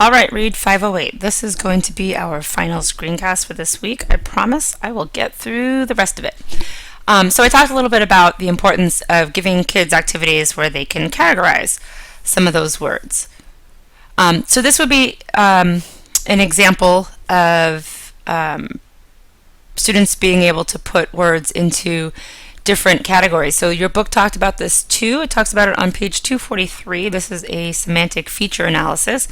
All right, read 508. This is going to be our final screencast for this week. I promise I will get through the rest of it. So I talked a little bit about the importance of giving kids activities where they can categorize some of those words. So this would be an example of students being able to put words into different categories. So your book talked about this too. It talks about it on page 243. This is a semantic feature analysis.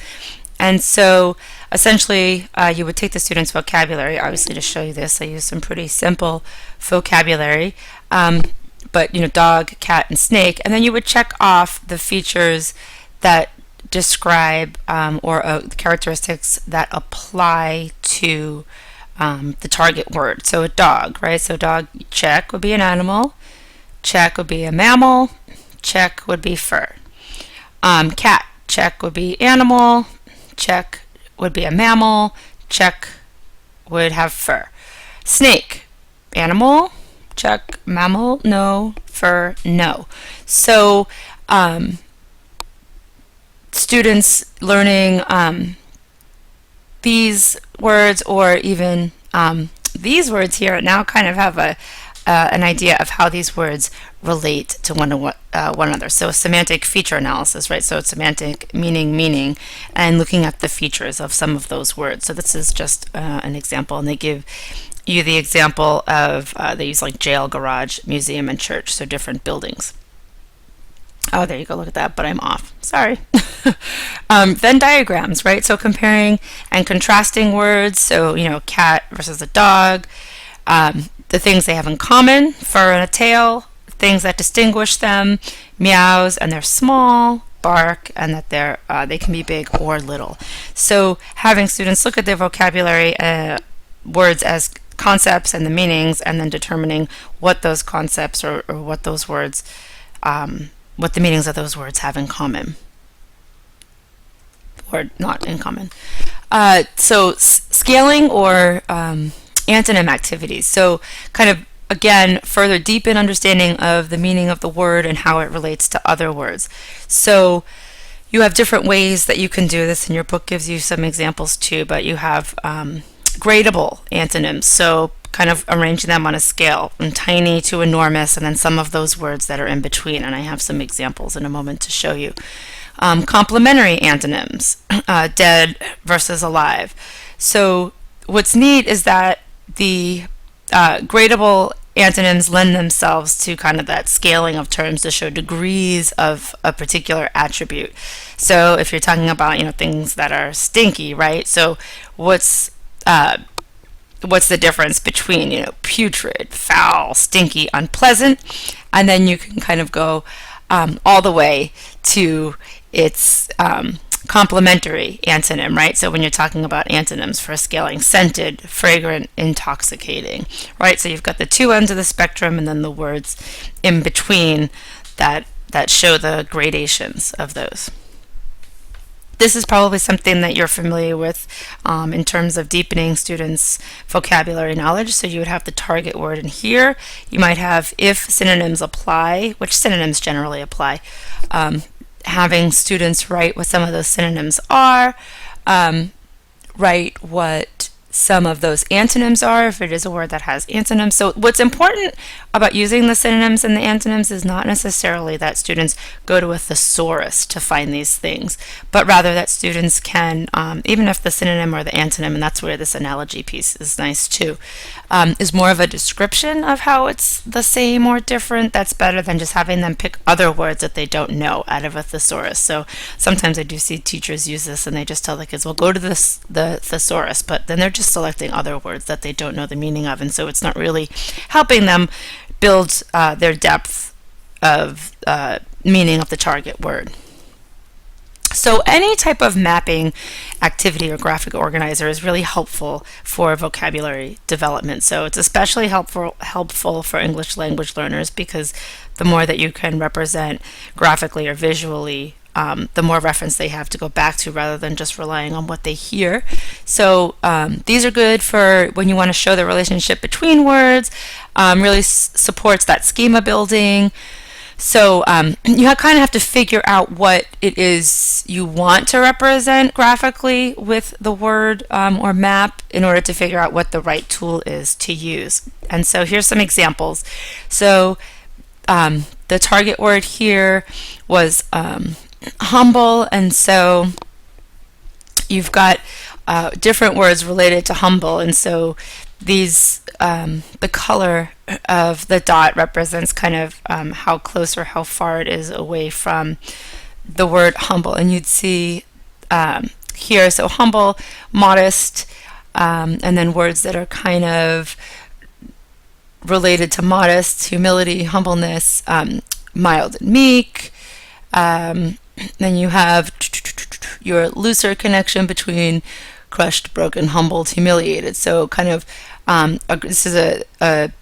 And so essentially you would take the student's vocabulary. Obviously, to show you this, I use some pretty simple vocabulary, but dog, cat, and snake, and then you would check off the features that describe or characteristics that apply to the target word. So a dog, right? So dog, check, would be an animal. Check would be a mammal. Check would be fur. Cat, check would be animal. Check would be a mammal. Check would have fur. Snake, animal. Check, mammal, no. Fur, no. So students learning these words, or even these words here, now kind of have an idea of how these words relate to one another. So semantic feature analysis, right? So it's semantic meaning, and looking at the features of some of those words. So this is just an example, and they give you the example of, they use like jail, garage, museum, and church, so different buildings. Oh, there you go, look at that, but I'm off. Sorry. Venn diagrams, right? So comparing and contrasting words. So, cat versus a dog. The things they have in common, fur and a tail. Things that distinguish them, meows and they're small, bark and that they can be big or little. So having students look at their vocabulary words as concepts and the meanings, and then determining what those concepts or what those words what the meanings of those words have in common or not in common. So scaling or antonym activities. So kind of, again, further deepen understanding of the meaning of the word and how it relates to other words. So you have different ways that you can do this, and your book gives you some examples too, but you have gradable antonyms. So kind of arranging them on a scale from tiny to enormous, and then some of those words that are in between, and I have some examples in a moment to show you. Complementary antonyms, dead versus alive. So what's neat is that the gradable antonyms lend themselves to kind of that scaling of terms to show degrees of a particular attribute. So if you're talking about things that are stinky, right? So what's the difference between putrid, foul, stinky, unpleasant, and then you can kind of go all the way to its complementary antonym, right? So when you're talking about antonyms for scaling, scented, fragrant, intoxicating, right? So you've got the two ends of the spectrum, and then the words in between that show the gradations of those. This is probably something that you're familiar with in terms of deepening students' vocabulary knowledge. So you would have the target word in here. You might have if synonyms apply, which synonyms generally apply. Having students write what some of those synonyms are, write what some of those antonyms are, if it is a word that has antonyms. So what's important about using the synonyms and the antonyms is not necessarily that students go to a thesaurus to find these things, but rather that students can, even if the synonym or the antonym, and that's where this analogy piece is nice too, is more of a description of how it's the same or different, that's better than just having them pick other words that they don't know out of a thesaurus. So sometimes I do see teachers use this, and they just tell the kids, well, go to the thesaurus, but then they're just selecting other words that they don't know the meaning of, and so it's not really helping them build their depth of meaning of the target word. So any type of mapping activity or graphic organizer is really helpful for vocabulary development. So it's especially helpful for English language learners, because the more that you can represent graphically or visually, the more reference they have to go back to rather than just relying on what they hear. So these are good for when you want to show the relationship between words, really supports that schema building. So you kind of have to figure out what it is you want to represent graphically with the word or map in order to figure out what the right tool is to use. And so here's some examples. So the target word here was humble, and so you've got different words related to humble, and so these the color of the dot represents kind of how close or how far it is away from the word humble. And you'd see here, so humble, modest, and then words that are kind of related to modest, humility, humbleness, mild and meek. Then you have your looser connection between crushed, broken, humbled, humiliated. So kind of this is a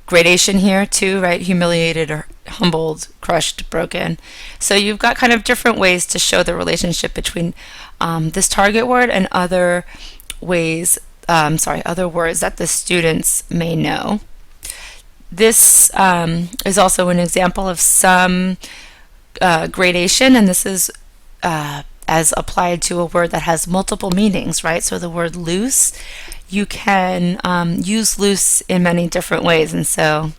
gradation here too, right? Humiliated or humbled, crushed, broken. So you've got kind of different ways to show the relationship between this target word and other ways, other words that the students may know. This is also an example of some gradation, and this is as applied to a word that has multiple meanings, right? So the word loose, you can use loose in many different ways, and so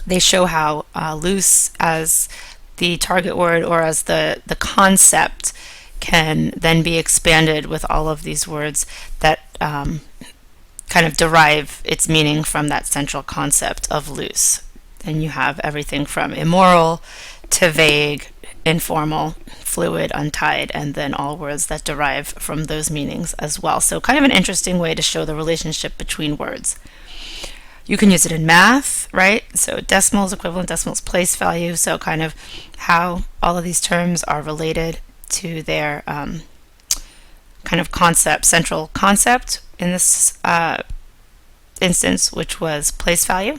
they show how loose as the target word or as the concept can then be expanded with all of these words that kind of derive its meaning from that central concept of loose. Then you have everything from immoral to vague, informal, fluid, untied, and then all words that derive from those meanings as well. So kind of an interesting way to show the relationship between words. You can use it in math, right? So decimals, equivalent decimals, place value, so kind of how all of these terms are related to their kind of concept, central concept in this instance, which was place value.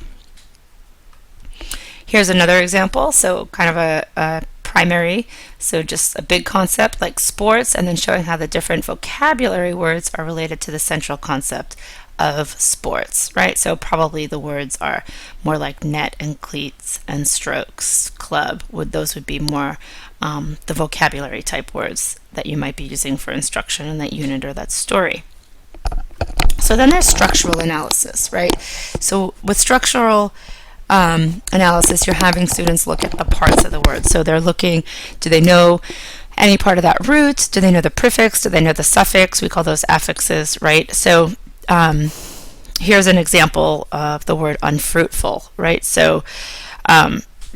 Here's another example, so kind of a primary, so just a big concept like sports, and then showing how the different vocabulary words are related to the central concept of sports, right? So probably the words are more like net and cleats and strokes, club, those would be more the vocabulary type words that you might be using for instruction in that unit or that story. So then there's structural analysis, right? So with structural analysis, you're having students look at the parts of the word. So they're looking, do they know any part of that root? Do they know the prefix? Do they know the suffix? We call those affixes, right? So here's an example of the word unfruitful, right? So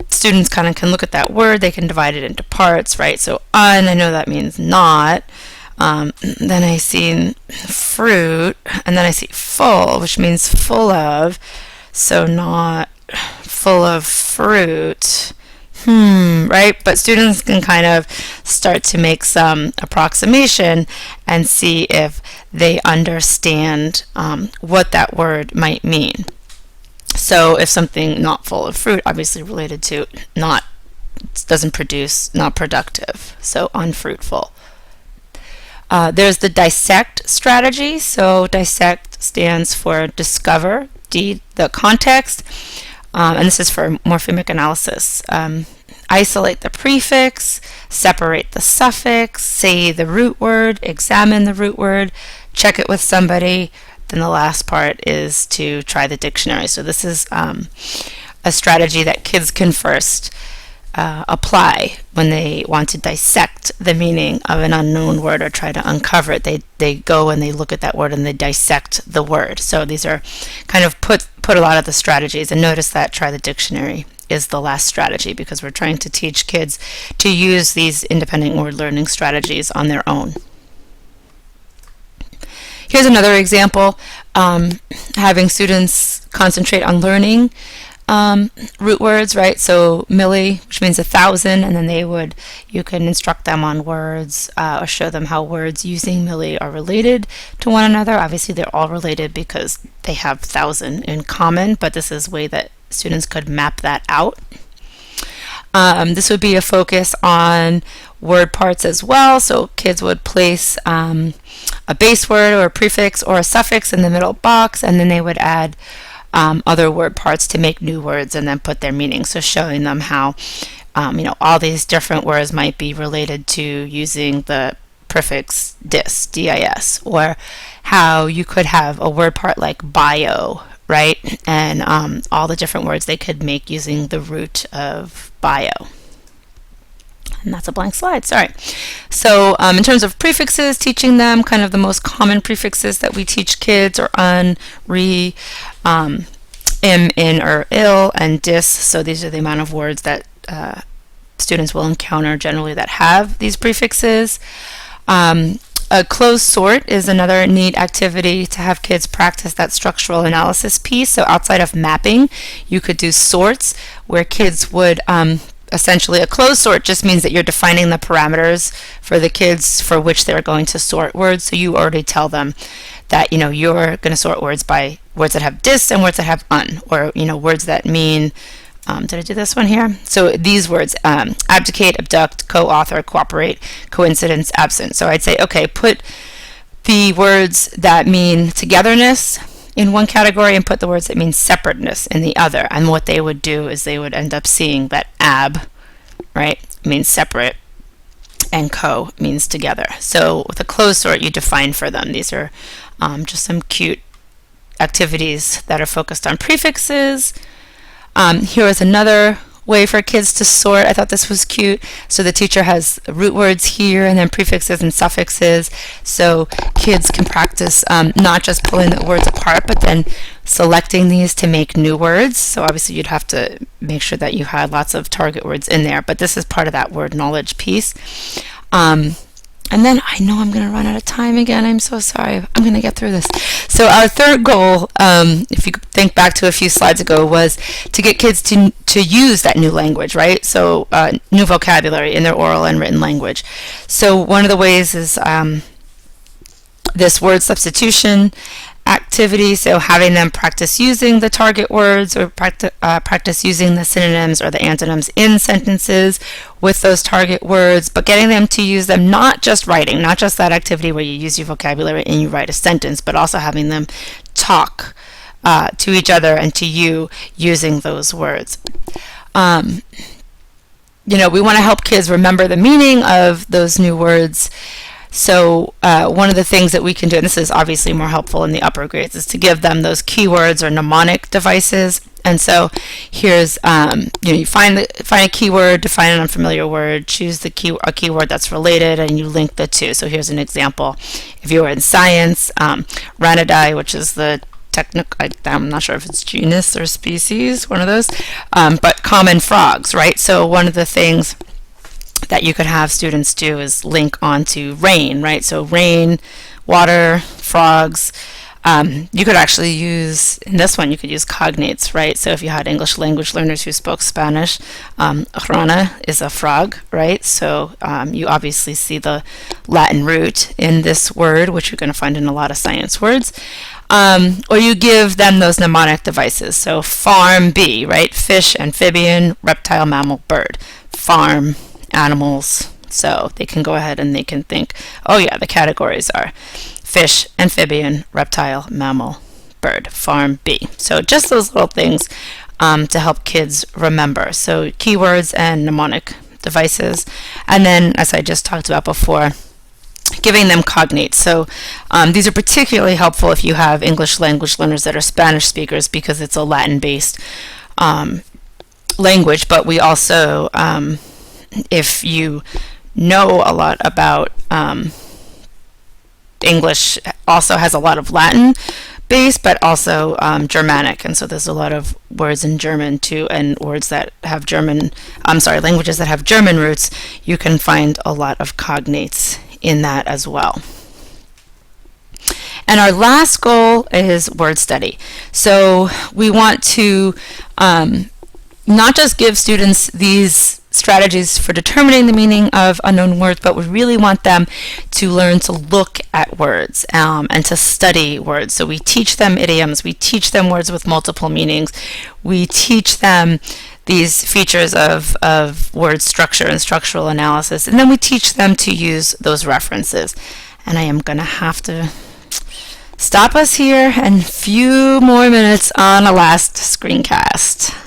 students kind of can look at that word, they can divide it into parts, right? So I know that means not. Then I see fruit, and then I see full, which means full of. So not full of fruit. Right? But students can kind of start to make some approximation and see if they understand what that word might mean. So if something not full of fruit, obviously related to not, doesn't produce, not productive, so unfruitful. There's the dissect strategy. So dissect stands for discover, D, the context, and this is for morphemic analysis. Isolate the prefix, separate the suffix, say the root word, examine the root word, check it with somebody. Then the last part is to try the dictionary. So this is a strategy that kids can first apply when they want to dissect the meaning of an unknown word or try to uncover it. They go and they look at that word and they dissect the word. So these are kind of put a lot of the strategies, and notice that try the dictionary is the last strategy because we're trying to teach kids to use these independent word learning strategies on their own. Here's another example, having students concentrate on learning root words, right? So milli, which means 1,000, and then you can instruct them on words or show them how words using milli are related to one another. Obviously they're all related because they have 1,000 in common, but this is a way that students could map that out. This would be a focus on word parts as well. So kids would place a base word or a prefix or a suffix in the middle box, and then they would add other word parts to make new words and then put their meaning. So showing them how all these different words might be related to using the prefix dis, dis, or how you could have a word part like bio, right? And all the different words they could make using the root of bio. And that's a blank slide, sorry. So in terms of prefixes, teaching them kind of the most common prefixes that we teach kids are un, re, im, in, or ill, and dis. So these are the amount of words that students will encounter generally that have these prefixes. A closed sort is another neat activity to have kids practice that structural analysis piece. So outside of mapping, you could do sorts where kids would essentially, a closed sort just means that you're defining the parameters for the kids for which they're going to sort words. So you already tell them that you're going to sort words by words that have dis and words that have un, or words that mean did I do this one here? So these words, abdicate, abduct, co-author, cooperate, coincidence, absent. So I'd say, okay, put the words that mean togetherness in one category and put the words that mean separateness in the other. And what they would do is they would end up seeing that ab, right, means separate, and co means together. So with a closed sort, you define for them. These are just some cute activities that are focused on prefixes. Here is another way for kids to sort. I thought this was cute. So the teacher has root words here and then prefixes and suffixes. So kids can practice not just pulling the words apart, but then selecting these to make new words. So obviously you'd have to make sure that you had lots of target words in there, but this is part of that word knowledge piece. And then I know I'm going to run out of time again. I'm so sorry. I'm going to get through this. So our third goal, if you think back to a few slides ago, was to get kids to use that new language, right? So new vocabulary in their oral and written language. So one of the ways is this word substitution activity, so having them practice using the target words or practice using the synonyms or the antonyms in sentences with those target words, but getting them to use them, not just writing, not just that activity where you use your vocabulary and you write a sentence, but also having them talk to each other and to you using those words. We want to help kids remember the meaning of those new words. So one of the things that we can do, and this is obviously more helpful in the upper grades, is to give them those keywords or mnemonic devices. And so here's, you find a keyword, define an unfamiliar word, choose a keyword that's related, and you link the two. So here's an example. If you were in science, Ranidae, which is the I'm not sure if it's genus or species, one of those, but common frogs, right? So one of the things that you could have students do is link onto rain, right? So rain, water, frogs. You could actually use, in this one, you could use cognates, right? So if you had English language learners who spoke Spanish, rana is a frog, right? So you obviously see the Latin root in this word, which you're going to find in a lot of science words. Or you give them those mnemonic devices. So farm, bee, right? Fish, amphibian, reptile, mammal, bird. Farm, animals. So they can go ahead and they can think, oh yeah, the categories are fish, amphibian, reptile, mammal, bird, farm, bee. So just those little things to help kids remember. So keywords and mnemonic devices. And then, as I just talked about before, giving them cognates. So these are particularly helpful if you have English language learners that are Spanish speakers, because it's a Latin-based language. But we also, if you know a lot about English, also has a lot of Latin base, but also Germanic, and so there's a lot of words in German too, and words that have languages that have German roots. You can find a lot of cognates in that as well. And our last goal is word study. So we want to not just give students these strategies for determining the meaning of unknown words, but we really want them to learn to look at words and to study words. So we teach them idioms, we teach them words with multiple meanings, we teach them these features of word structure and structural analysis, and then we teach them to use those references. And I am going to have to Stop us here and few more minutes on a last screencast.